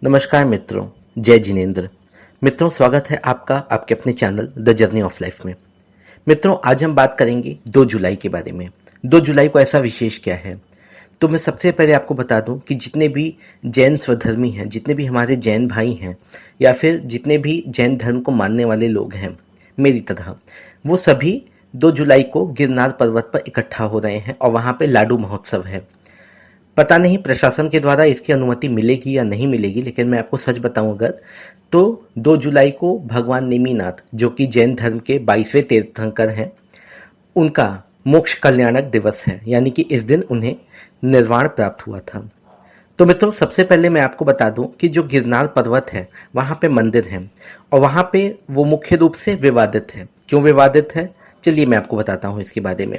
नमस्कार मित्रों, जय जिनेंद्र। मित्रों, स्वागत है आपका आपके अपने channel the journey of life में। मित्रों, आज हम बात करेंगे 2 जुलाई के बारे में। 2 जुलाई को ऐसा विशेष क्या है? तो मैं सबसे पहले आपको बता दूं कि जितने भी जैन स्वधर्मी हैं, जितने भी हमारे जैन भाई हैं या फिर जितने भी जैन धर्म को मानने वाले लोग हैं मेरी तरह, वो सभी 2 जुलाई को गिरनार पर्वत पर इकट्ठा हो रहे हैं और वहाँ पे लाडू महोत्सव है। पता नहीं प्रशासन के द्वारा इसकी अनुमति मिलेगी या नहीं मिलेगी, लेकिन मैं आपको सच बताऊं अगर तो 2 जुलाई को भगवान नेमिनाथ, जो कि जैन धर्म के 22वें तीर्थंकर हैं, उनका मोक्ष कल्याणक दिवस है, यानी कि इस दिन उन्हें निर्वाण प्राप्त हुआ था। तो मित्रों, सबसे पहले मैं आपको बता दूं कि जो गिरनार पर्वत है वहाँ पे मंदिर है और वहाँ पे वो मुख्य रूप से विवादित है। क्यों विवादित है, चलिए मैं आपको बताता हूँ इसके बारे में।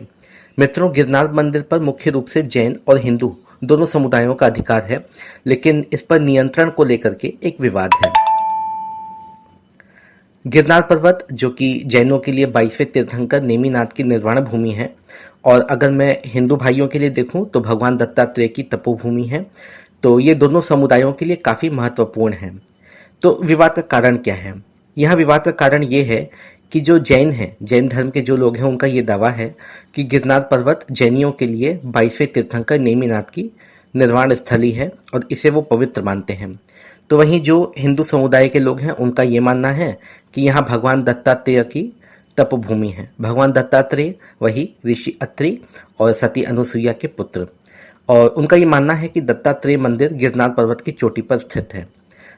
मित्रों, गिरनार मंदिर पर मुख्य रूप से जैन और हिंदू दोनों समुदायों का अधिकार है, लेकिन इस पर नियंत्रण को लेकर के एक विवाद है। गिरनार पर्वत, जो कि जैनों के लिए 22वें तीर्थंकर नेमिनाथ की निर्वाण भूमि है, और अगर मैं हिंदू भाइयों के लिए देखूं तो भगवान दत्तात्रेय की तपोभूमि है। तो ये दोनों समुदायों के लिए काफी महत्वपूर्ण है। तो विवाद का कारण क्या है? यहाँ विवाद का कारण ये है कि जो जैन हैं, जैन धर्म के जो लोग हैं, उनका ये दावा है कि गिरनार पर्वत जैनियों के लिए 22वें तीर्थंकर नेमिनाथ की निर्वाण स्थली है और इसे वो पवित्र मानते हैं। तो वहीं जो हिंदू समुदाय के लोग हैं, उनका ये मानना है कि यहाँ भगवान दत्तात्रेय की तपभूमि है। भगवान दत्तात्रेय वही ऋषि अत्रि और सती अनुसुईया के पुत्र, और उनका ये मानना है कि दत्तात्रेय मंदिर गिरनार पर्वत की चोटी पर स्थित है।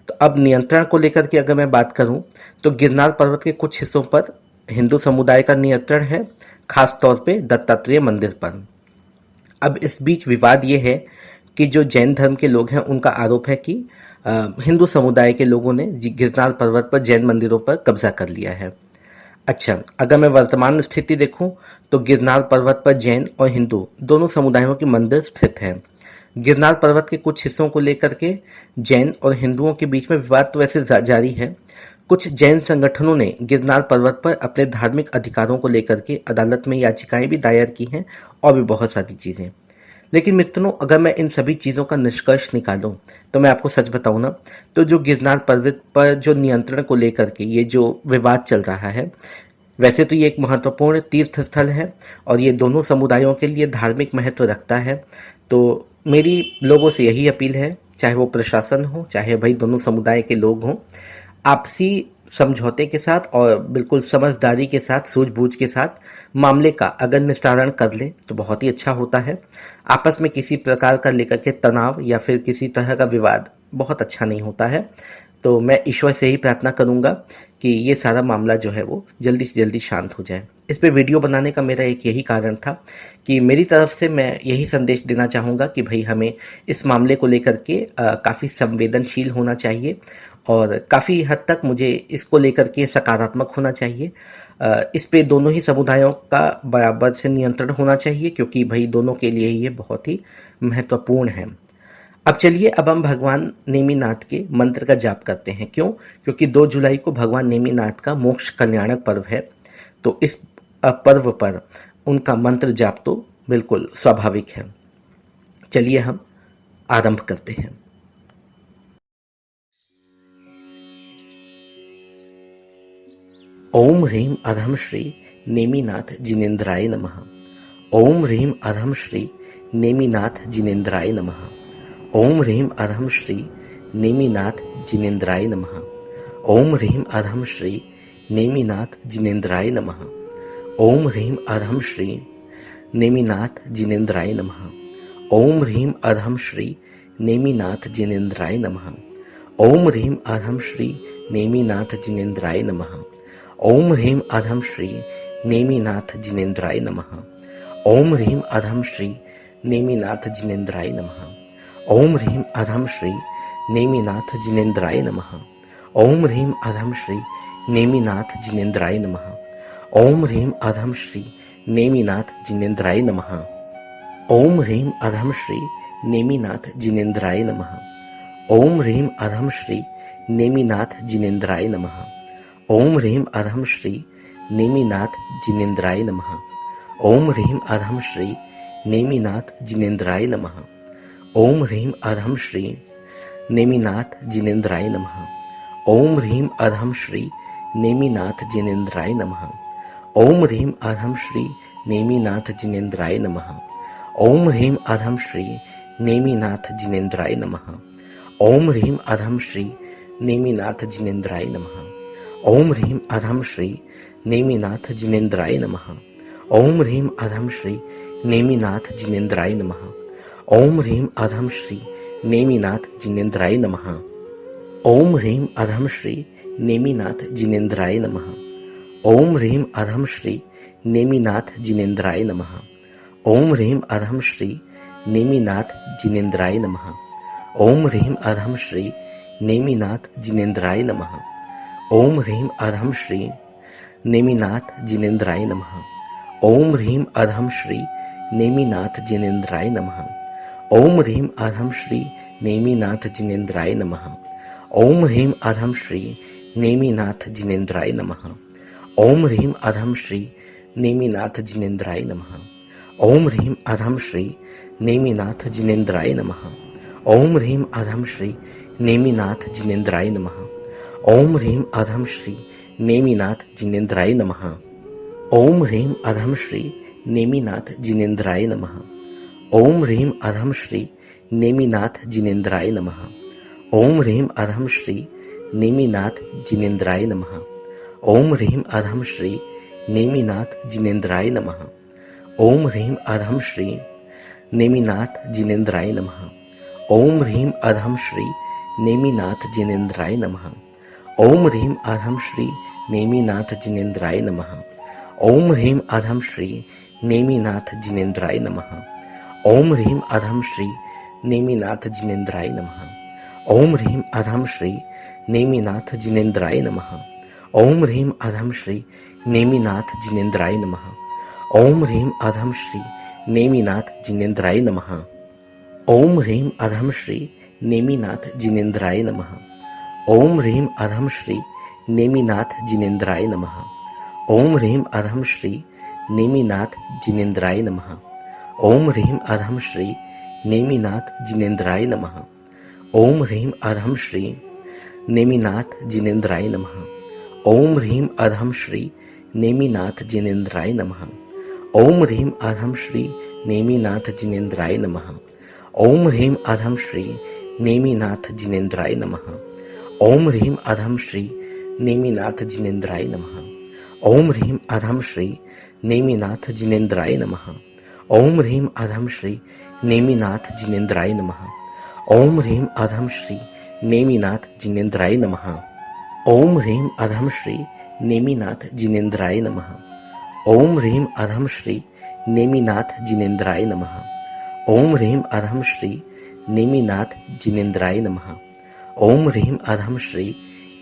तो अब नियंत्रण को लेकर के अगर मैं बात करूं तो गिरनार पर्वत के कुछ हिस्सों पर हिंदू समुदाय का नियंत्रण है, खास तौर पे दत्तात्रेय मंदिर पर। अब इस बीच विवाद ये है कि जो जैन धर्म के लोग हैं, उनका आरोप है कि हिंदू समुदाय के लोगों ने गिरनार पर्वत पर जैन मंदिरों पर कब्जा कर लिया है। अच्छा, अगर मैं वर्तमान स्थिति देखूं तो गिरनार पर्वत पर जैन और हिंदू दोनों समुदायों के मंदिर स्थित हैं। गिरनार पर्वत के कुछ हिस्सों को लेकर के जैन और हिंदुओं के बीच में विवाद तो वैसे जारी है। कुछ जैन संगठनों ने गिरनार पर्वत पर अपने धार्मिक अधिकारों को लेकर के अदालत में याचिकाएं भी दायर की हैं और भी बहुत सारी चीजें। लेकिन मित्रों, अगर मैं इन सभी चीज़ों का निष्कर्ष निकालूं तो मैं आपको सच बताऊं ना, तो जो गिरनार पर्वत पर जो नियंत्रण को लेकर के ये जो विवाद चल रहा है, वैसे तो ये एक महत्वपूर्ण तीर्थ स्थल है और ये दोनों समुदायों के लिए धार्मिक महत्व रखता है। तो मेरी लोगों से यही अपील है, चाहे वो प्रशासन हो, चाहे भाई दोनों समुदाय के लोग हों, आपसी समझौते के साथ और बिल्कुल समझदारी के साथ, सूझबूझ के साथ मामले का अगर निस्तारण कर ले तो बहुत ही अच्छा होता है। आपस में किसी प्रकार का लेकर के तनाव या फिर किसी तरह का विवाद बहुत अच्छा नहीं होता है। तो मैं ईश्वर से ही प्रार्थना करूंगा कि ये सारा मामला जो है वो जल्दी से जल्दी शांत हो जाए। इस पे वीडियो बनाने का मेरा एक यही कारण था कि मेरी तरफ से मैं यही संदेश देना चाहूँगा कि भाई हमें इस मामले को लेकर के काफ़ी संवेदनशील होना चाहिए और काफ़ी हद तक मुझे इसको लेकर के सकारात्मक होना चाहिए। इस पे दोनों ही समुदायों का बराबर से नियंत्रण होना चाहिए, क्योंकि भाई दोनों के लिए ये बहुत ही महत्वपूर्ण है। अब चलिए, अब हम भगवान नेमिनाथ के मंत्र का जाप करते हैं। क्यों? क्योंकि 2 जुलाई को भगवान नेमिनाथ का मोक्ष कल्याणक पर्व है। तो इस पर्व पर उनका मंत्र जाप तो बिल्कुल स्वाभाविक है। चलिए हम आरंभ करते हैं। ओम ह्रीम अधम श्री नेमिनाथ जिनेन्द्राय नमः। ओम ह्रीम अधम श्री नेमिनाथ जिनेन्द्राय नमः। ओम ह्रीम अधम श्री नेमिनाथ जिनेन्द्राय नमः। ओम ह्रीम अधम श्री नेमिनाथ जिनेन्द्राय नमः। ओम ह्रीम अधम श्री नेमिनाथ जिनेन्द्राय नमः। ओम ह्रीम अधम श्री नेमिनाथ जिनेन्द्राय नमः। ओम ह्रीम अधम श्री नेमिनाथ जिनेन्द्राय नमः। ओम ह्रीम अधम श्री नेमिनाथ जिनेन्द्राय नमः। ओम ह्रीम अधम श्री नेमिनाथ जिनेन्द्राय नमः। ओम ह्रीम अधम श्री नेमिनाथ जिनेन्द्राय नमः। ओम ह्रीम अधम श्री नेमिनाथ जिनेन्द्राय नमः। ओम ह्रीम अधम श्री नेमिनाथ जिनेन्द्राय नमः। ओम ह्रीम अधम श्री नेमिनाथ जिनेन्द्राय नमः। ओम ह्रीम अधम श्री नेमिनाथ जिनेन्द्राय नमः। ओम ह्रीम अधम श्री नेमिनाथ जिनेन्द्राय नमः। ओम ह्रीम अधम श्री नेमिनाथ जिनेन्द्राय नमः। ओम ह्रीम अधम श्री नेमिनाथ जिनेन्द्राय नमः। ओम ह्रीं अधम श्री नेमिनाथ जिनेन्द्राय नमः। ओम ह्रीं अधम श्री नेमिनाथ जिनेन्द्राय नमः। ओम ह्रीं अधम श्री नेमिनाथ जिनेन्द्राय नमः। ओम ह्रीं अधम श्री नेमिनाथ जिनेन्द्राय नमः। ओम ह्रीं अधम श्री नेमिनाथ जिनेन्द्राय नमः। ओम ह्रीं अधम श्री नेमिनाथ जिनेन्द्राय नमः। ओम ह्रीं अधम श्री नेमिनाथ जिनेन्द्राय नमः। ओम ह्रीं अधम श्री नेमिनाथ जिनेन्द्राय नमः। ओम ह्रीं अधम श्री नेमिनाथ जिनेन्द्राय नमः। ओम ह्रीं अधम श्री नेमिनाथ जिनेन्द्राय नमः। ओम ह्रीं अधम श्री नेमिनाथ जिनेन्द्राय नमः। ओम ह्रीं अधम श्री नेमिनाथ जिनेन्द्राय नमः। ओम ह्रीं अधम श्री नेमिनाथ जिनेन्द्राय नमः। ओम ह्रीं अधम श्री नेमिनाथ जिनेन्द्राय नमः। ओम ह्रीं अधम श्री नेमिनाथ जिनेन्द्राय नमः। ओम ह्रीं अधम श्री नेमिनाथ जिनेन्द्राय नमः। ओम ह्रीं अधम श्री नेमिनाथ जिनेन्द्राय नमः। ओम ह्रीं अधम श्री नेमिनाथ जिनेन्द्राय नमः। ओम ह्रीं अधम श्री नेमिनाथ जिनेन्द्राय नमः। ओम ह्रीं अधम श्री नेमिनाथ जिनेन्द्राय नमः। ओम ह्रीं अधम श्री नेमिनाथ जिनेन्द्राय नमः। ओम ह्रीं अधम श्री नेमिनाथ जिनेन्द्राय नमः। ओम ह्रीं अधम श्री नेमिनाथ जिनेन्द्राय नमः। ओम ह्रीं अधम श्री नेमिनाथ जिनेन्द्राय नमः। ओम ह्रीं अधम श्री नेमिनाथ जिनेन्द्राय नमः। ओम ह्रीं अधम श्री नेमिनाथ जिनेन्द्राय नमः। ओम ह्रीं अधम श्री नेमिनाथ जिनेन्द्राय नमः। ओम ह्रीं अधम श्री नेमिनाथ जिनेन्द्राय नमः। ओम ह्रीं अधम श्री नेमिनाथ जिनेन्द्राय नमः। ओम ह्रीं अधम श्री नेमिनाथ जिनेन्द्राय नमः। ओम ह्रीं अधम श्री नेमिनाथ जिनेन्द्राय नमः। ओम ह्रीं अधम श्री नेमिनाथ जिनेन्द्राय नमः। ओम ह्रीं अधम श्री नेमिनाथ जिनेन्द्राय नमः। ओम ह्रीं अधम श्री नेमिनाथ जिनेन्द्राय नमः। ओम ह्रीं अधम श्री नेमिनाथ जिनेन्द्राय नमः। ओम ह्रीं अधम श्री नेमिनाथ जिनेन्द्राय नमः। ओम ह्रीं अधम श्री नेमिनाथ जिनेन्द्राय नमः। ओम ह्रीं अधम श्री नेमिनाथ जिनेन्द्राय नमः। ओम ह्रीं अधम श्री नेमिनाथ जिनेन्द्राय नमः। ओम ह्रीं अधम श्री नेमिनाथ जिनेन्द्राय नमः। ओम ह्रीं अधम श्री नेमिनाथ जिनेन्द्राय नमः। ओम ह्रीं अधम श्री नेमिनाथ जिनेन्द्राय नमः। ओम ह्रीं अधम श्री नेमिनाथ जिनेन्द्राय नमः। ओम ह्रीं अधम श्री नेमिनाथ जिनेन्द्राय नमः। ओम ह्रीं अधम श्री नेमिनाथ जिनेन्द्राय नमः। ओम ह्रीं अधम श्री नेमिनाथ जिनेन्द्राय नमः। ओम ह्रीं अधम श्री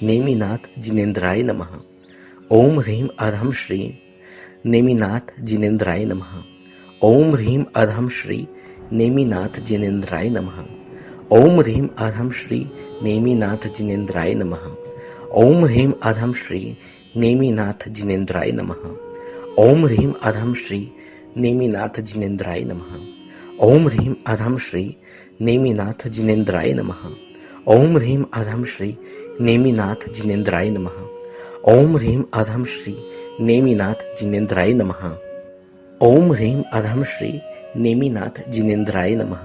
नेमिनाथ जिनेन्द्राय नमः। ओम ह्रीं अधम श्री नेमिनाथ जिनेन्द्राय नमः। ओम ह्रीं अधम श्री नेमिनाथ जिनेन्द्राय नमः। ओम ह्रीं अधम श्री नेमिनाथ जिनेन्द्राय नमः। ओम ह्रीं अधम श्री नेमिनाथ जिनेन्द्राय नमः। ओम ह्रीं अधम श्री नेमिनाथ जिनेन्द्राय नमः। ओम ह्रीं अधम श्री नेमिनाथ जिनेन्द्राय नमः। ओम ह्रीं अधम श्री नेमिनाथ जिनेन्द्राय नमः। ओम ह्रीं अधम श्री नेमिनाथ जिनेन्द्राय नमः। ओम ह्रीं अधम श्री नेमिनाथ जिनेन्द्राय नमः।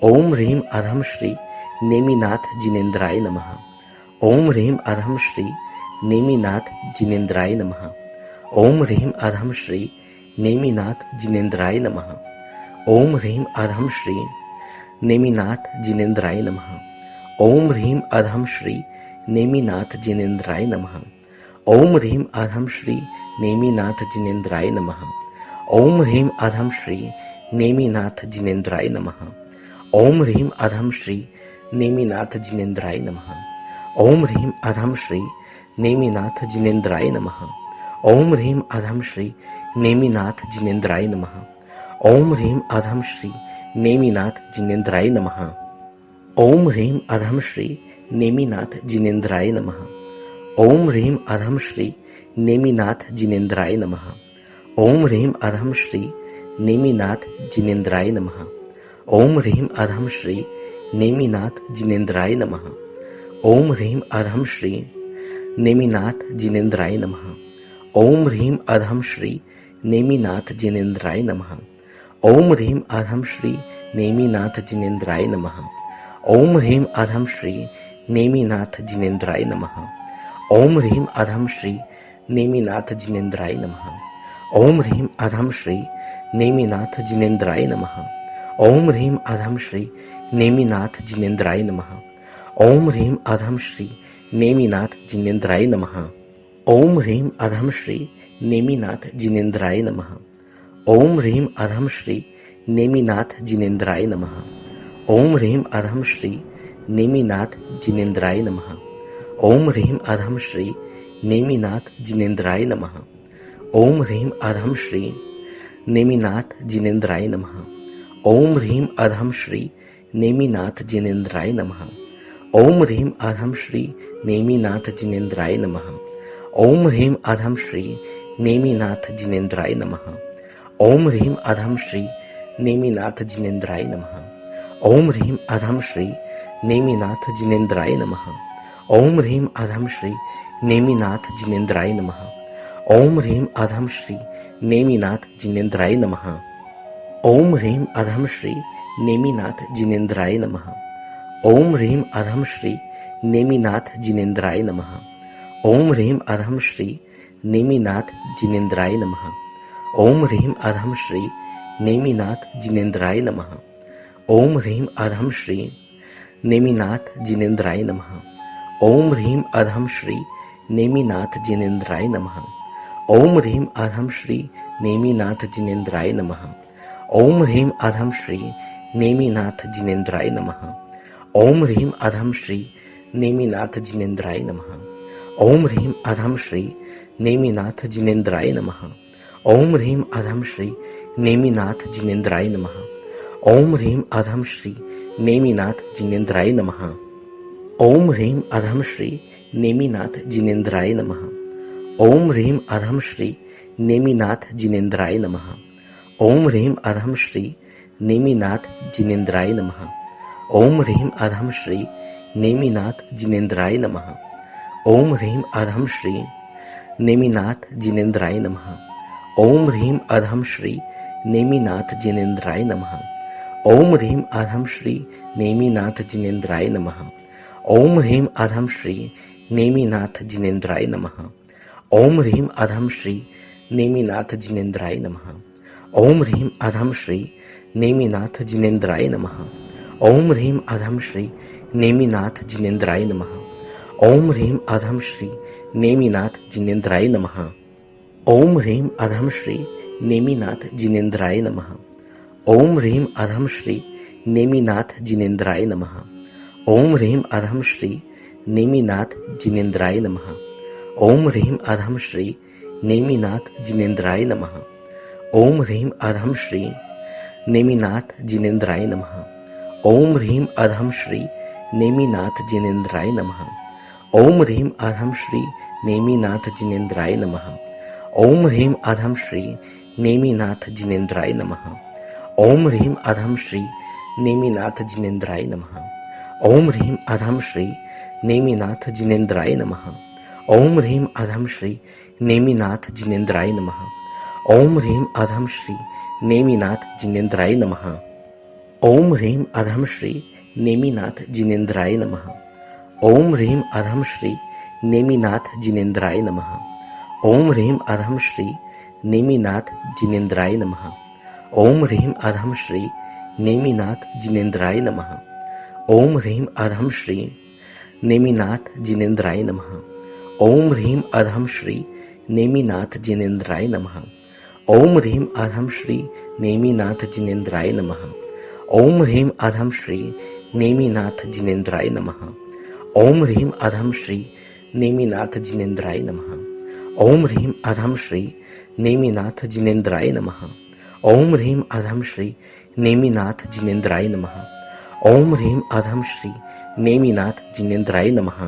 ओम ह्रीं अधम श्री नेमिनाथ जिनेन्द्राय नमः। ओम ह्रीं अधम श्री नेमिनाथ जिनेन्द्राय नमः। ओम ह्रीं अधम श्री नेमिनाथ जिनेन्द्राय नमः। ओम ह्रीं अधम श्री नेमिनाथ जिनेन्द्राय नमः। ओम ह्रीं अधम श्री नेमिनाथ जिनेन्द्राय नमः। ओम ह्रीं अधम श्री नेमिनाथ जिनेन्द्राय नमः। ओम ह्रीं अधम श्री नेमिनाथ जिनेन्द्राय नमः। ओम ह्रीं अधम श्री नेमिनाथ जिनेन्द्राय नमः। ओम ह्रीं अधम श्री नेमिनाथ जिनेन्द्राय नमः। ओम ह्रीं अधम श्री नेमिनाथ जिनेन्द्राय नमः। ओम ह्रीं अधम श्री नेमिनाथ जिनेन्द्राय नमः। ओम ह्रीं अधम श्री नेमिनाथ जिनेन्द्राय नमः। ओम ह्रीं अधम श्री नेमिनाथ जिनेन्द्राय नमः। ओम ह्रीं अधम श्री नेमिनाथ जिनेन्द्राय नमः। ओम ह्रीं अधम श्री नेमिनाथ जिनेन्द्राय नमः। ओम ह्रीं अधम श्री नेमिनाथ जिनेन्द्राय नमः। ओम ह्रीं अधम श्री नेमिनाथ जिनेन्द्राय नमः। ओम ह्रीं अधम श्री नेमिनाथ जिनेन्द्राय नमः। ओम ह्रीं अधम श्री नेमिनाथ जिनेन्द्राय नमः। ओम ह्रीं अधम श्री नेमिनाथ जिनेन्द्राय नमः। ओम ह्रीं अधम श्री नेमिनाथ जिनेन्द्राय नमः। ओम ह्रीं अधम श्री नेमिनाथ जिनेन्द्राय नमः। ओम ह्रीं अधम श्री नेमिनाथ जिनेन्द्राय नमः। ओम ह्रीं अधम श्री नेमिनाथ जिनेन्द्राय नमः। ओम ह्रीं अधम श्री नेमिनाथ जिनेन्द्राय नमः। ओम ह्रीं अधम श्री नेमिनाथ जिनेन्द्राय नमः। ओम ह्रीं अधम श्री नेमिनाथ जिनेन्द्राय नमः। ओम ह्रीं अधम श्री नेमिनाथ जिनेन्द्राय नमः। ओम ह्रीं अधम श्री नेमिनाथ जिनेन्द्राय नमः। ओम ह्रीं अधम श्री नेमिनाथ जिनेन्द्राय नमः। ओम ह्रीं अधम श्री नेमिनाथ जिनेन्द्राय नमः। ओम ह्रीं अधम श्री नेमिनाथ जिनेन्द्राय नमः। ओम ह्रीं अधम श्री नेमिनाथ जिनेन्द्राय नमः। ओम ह्रीं अधम श्री नेमिनाथ जिनेन्द्राय नमः। ओम ह्रीं अधम श्री नेमिनाथ जिनेन्द्राय नमः। ओम ह्रीं अधम श्री नेमिनाथ जिनेन्द्राय नमः। ओम ह्रीं अधम श्री नेमिनाथ जिनेन्द्राय नमः। ओम ह्रीं अधम श्री नेमिनाथ जिनेन्द्राय नमः। ओम ह्रीं अधम श्री नेमिनाथ जिनेन्द्राय नमः। ओम ह्रीं अधम श्री नेमिनाथ जिनेन्द्राय नमः। ओम ह्रीं अधम श्री नेमिनाथ जिनेन्द्राय नमः। ओम ह्रीं अधम श्री नेमिनाथ जिनेन्द्राय नमः। ओम ह्रीं अधम श्री नेमिनाथ जिनेन्द्राय नमः। ओम ह्रीं अधम श्री नेमिनाथ जिनेन्द्राय नमः। ओम ह्रीं अधम श्री नेमिनाथ जिनेन्द्राय नमः। ओम ह्रीं अधम श्री नेमिनाथ जिनेन्द्राय नमः। ओम ह्रीं अधम श्री नेमिनाथ जिनेन्द्राय नमः। ओम ह्रीं अधम श्री नेमिनाथ जिनेन्द्राय नमः। ओम ह्रीं अधम श्री नेमिनाथ जिनेन्द्राय नमः। ओम ह्रीं अधम श्री नेमिनाथ जिनेन्द्राय नमः। ओम ह्रीं अधम श्री नेमिनाथ जिनेन्द्राय नमः। ओम ह्रीं अधम श्री नेमिनाथ जिनेन्द्राय नमः। ओम ह्रीं अधम श्री नेमिनाथ जिनेन्द्राय नमः। ओम ह्रीं अधम श्री नेमिनाथ जिनेन्द्राय नमः। ओम ह्रीं अधम श्री नेमिनाथ जिनेन्द्राय नमः। ओम ह्रीं अधम श्री नेमिनाथ जिनेन्द्राय नमः। ओम ह्रीं अधम श्री नेमिनाथ जिनेन्द्राय नमः। ओम ह्रीं अधम श्री नेमिनाथ जिनेन्द्राय नमः। ओम ह्रीं अधम श्री नेमिनाथ जिनेन्द्राय नमः। ओम ह्रीं अधम श्री नेमिनाथ जिनेन्द्राय नमः। ओम ह्रीं अधम श्री नेमिनाथ जिनेन्द्राय नमः। ओम ह्रीं अधम श्री नेमिनाथ जिनेन्द्राय नमः। ओम ह्रीं अधम श्री नेमिनाथ जिनेन्द्राय नमः। ओम ह्रीं अधम श्री नेमिनाथ जिनेन्द्राय नमः। ओम ह्रीं अधम श्री नेमिनाथ जिनेन्द्राय नमः। ओम ह्रीं अधम श्री नेमिनाथ जिनेन्द्राय नमः। ओम ह्रीं अधम श्री नेमिनाथ जिनेन्द्राय नमः। ओम ह्रीं अधम श्री नेमिनाथ जिनेन्द्राय नमः। ओम ह्रीं अधम श्री नेमिनाथ जिनेन्द्राय नमः। ओम ह्रीं अधम श्री नेमिनाथ जिनेन्द्राय नमः। ओम ह्रीं अधम श्री नेमिनाथ जिनेन्द्राय नमः। ओम ह्रीं अधम श्री नेमिनाथ जिनेन्द्राय नमः। ओम ह्रीं अधम श्री नेमिनाथ जिनेन्द्राय नमः। ओम ह्रीं अधम श्री नेमिनाथ जिनेन्द्राय नमः। ओम ह्रीं अधम श्री नेमिनाथ जिनेन्द्राय नमः। ओम ह्रीं अधम श्री नेमिनाथ जिनेन्द्राय नमः। ओम ह्रीं अधम श्री नेमिनाथ जिनेन्द्राय नमः। ओम ह्रीं अधम श्री नेमिनाथ जिनेन्द्राय नमः। ओम ह्रीं अधम श्री नेमिनाथ जिनेन्द्राय नमः। ओम ह्रीं अधम श्री नेमिनाथ जिनेन्द्राय नमः। ओम ह्रीं अधम श्री नेमिनाथ जिनेन्द्राय नमः। ओम ह्रीं अधम श्री नेमिनाथ जिनेन्द्राय नमः। ओम ह्रीं अधम श्री नेमिनाथ जिनेन्द्राय नमः।